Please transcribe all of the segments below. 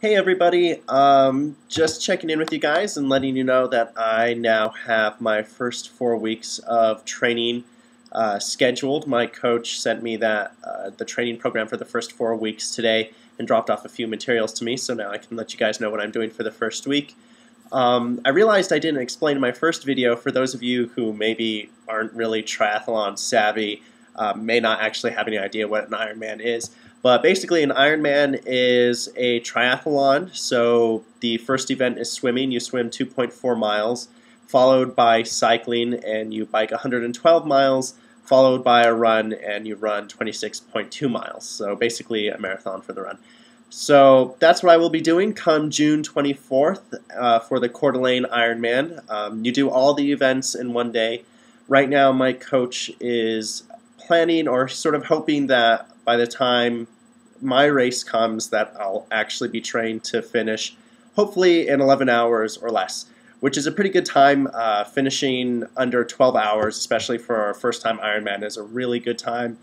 Hey everybody, just checking in with you guys and letting you know that I now have my first 4 weeks of training scheduled. My coach sent me the training program for the first 4 weeks today and dropped off a few materials to me, so now I can let you guys know what I'm doing for the first week. I realized I didn't explain in my first video, for those of you who maybe aren't really triathlon savvy, may not actually have any idea what an Ironman is. But basically an Ironman is a triathlon, so the first event is swimming. You swim 2.4 miles, followed by cycling, and you bike 112 miles, followed by a run, and you run 26.2 miles. So basically a marathon for the run. So that's what I will be doing come June 24th for the Coeur d'Alene Ironman. You do all the events in one day. Right now my coach is planning or sort of hoping that by the time my race comes that I'll actually be trained to finish hopefully in 11 hours or less, which is a pretty good time. Finishing under 12 hours, especially for our first time Ironman, is a really good time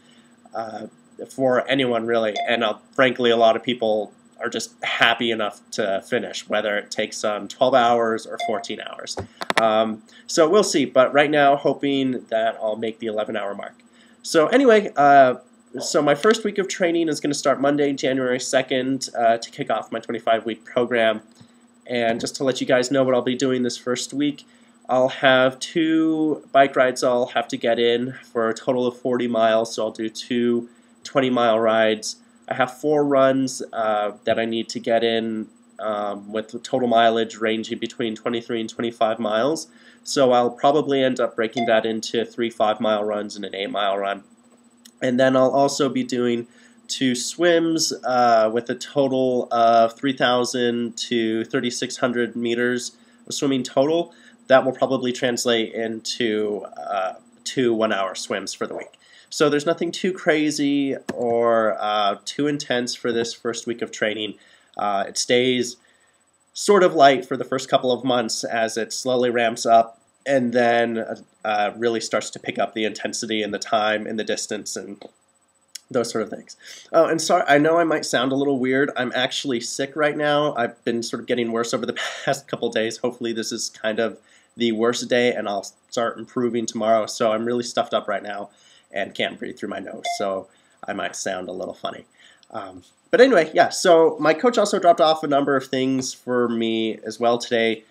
for anyone really, and frankly a lot of people are just happy enough to finish, whether it takes 12 hours or 14 hours. So we'll see, but right now hoping that I'll make the 11-hour mark. So anyway, so my first week of training is going to start Monday, January 2nd, to kick off my 25-week program. And just to let you guys know what I'll be doing this first week, I'll have 2 bike rides I'll have to get in for a total of 40 miles, so I'll do 2 20-mile rides. I have 4 runs that I need to get in with total mileage ranging between 23 and 25 miles. So I'll probably end up breaking that into 3 5-mile runs and an 8-mile run. And then I'll also be doing 2 swims with a total of 3,000 to 3,600 meters of swimming total. That will probably translate into 2 one-hour swims for the week. So there's nothing too crazy or too intense for this first week of training. It stays sort of light for the first couple of months as it slowly ramps up and then really starts to pick up the intensity and the time and the distance and those sort of things. Oh, and sorry, I know I might sound a little weird. I'm actually sick right now. I've been sort of getting worse over the past couple days. Hopefully this is kind of the worst day and I'll start improving tomorrow. So I'm really stuffed up right now and can't breathe through my nose, so I might sound a little funny. But anyway, yeah, so my coach also dropped off a number of things for me as well today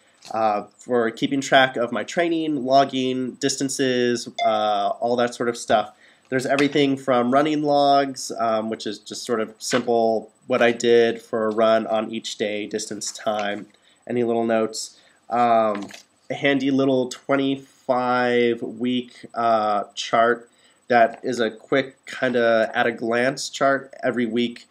for keeping track of my training, logging, distances, all that sort of stuff. There's everything from running logs, which is just sort of simple what I did for a run on each day, distance, time, any little notes, a handy little 25-week chart that is a quick kind of at-a-glance chart. Every week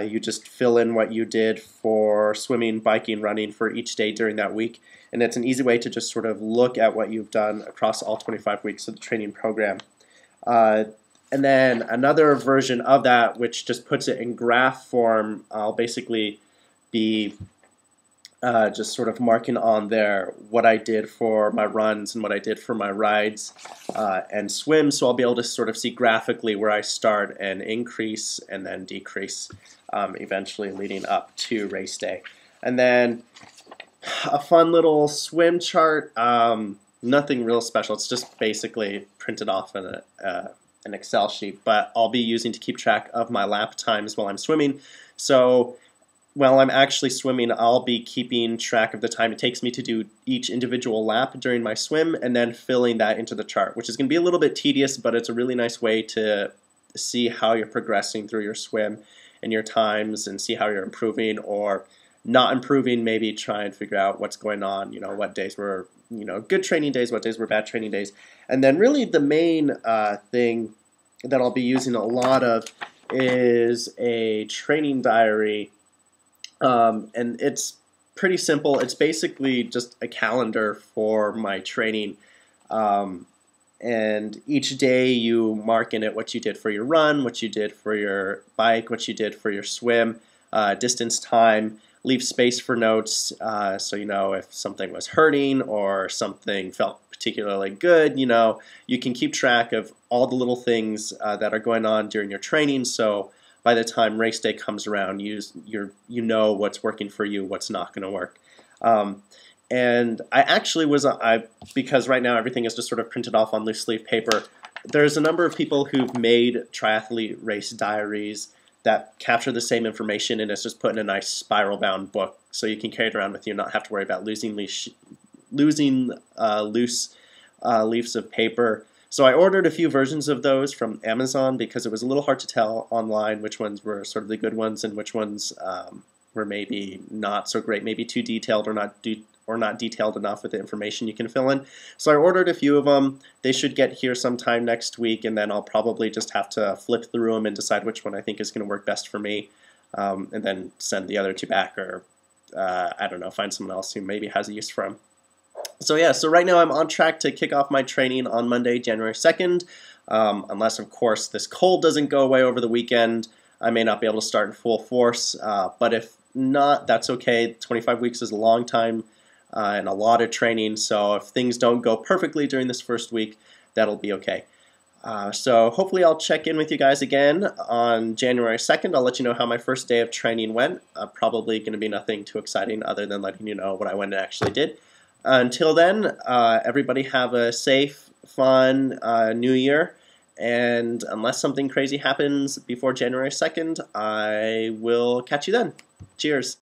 you just fill in what you did for swimming, biking, running for each day during that week. And it's an easy way to just sort of look at what you've done across all 25 weeks of the training program. And then another version of that, which just puts it in graph form, I'll basically be just sort of marking on there what I did for my runs and what I did for my rides and swims, so I'll be able to sort of see graphically where I start and increase and then decrease, eventually leading up to race day. And then a fun little swim chart, nothing real special, it's just basically printed off in an Excel sheet, but I'll be using to keep track of my lap times while I'm swimming. So while I'm actually swimming, I'll be keeping track of the time it takes me to do each individual lap during my swim and then filling that into the chart, which is going to be a little bit tedious, but it's a really nice way to see how you're progressing through your swim and your times and see how you're improving or not improving, maybe try and figure out what's going on, you know, what days were, you know, good training days, what days were bad training days. And then really the main thing that I'll be using a lot of is a training diary. And it's pretty simple. It's basically just a calendar for my training. And each day you mark in it what you did for your run, what you did for your bike, what you did for your swim, distance, time, leave space for notes, so you know if something was hurting or something felt particularly good, you know, you can keep track of all the little things that are going on during your training. So by the time race day comes around, you know what's working for you, what's not going to work. And I actually was, because right now everything is just sort of printed off on loose leaf paper, there's a number of people who've made triathlete race diaries that capture the same information, and it's just put in a nice spiral-bound book, so you can carry it around with you and not have to worry about losing loose leaves of paper. So I ordered a few versions of those from Amazon because it was a little hard to tell online which ones were sort of the good ones and which ones were maybe not so great, maybe too detailed or not detailed enough with the information you can fill in. So I ordered a few of them. They should get here sometime next week, and then I'll probably just have to flip through them and decide which one I think is going to work best for me, and then send the other two back, or I don't know, find someone else who maybe has a use for them. So yeah, so right now I'm on track to kick off my training on Monday, January 2nd, unless of course this cold doesn't go away over the weekend. I may not be able to start in full force, but if not, that's okay. 25 weeks is a long time and a lot of training, so if things don't go perfectly during this first week, that'll be okay. So hopefully I'll check in with you guys again on January 2nd. I'll let you know how my first day of training went. Probably going to be nothing too exciting other than letting you know what I went and actually did. Until then, everybody have a safe, fun New Year, and unless something crazy happens before January 2nd, I will catch you then. Cheers.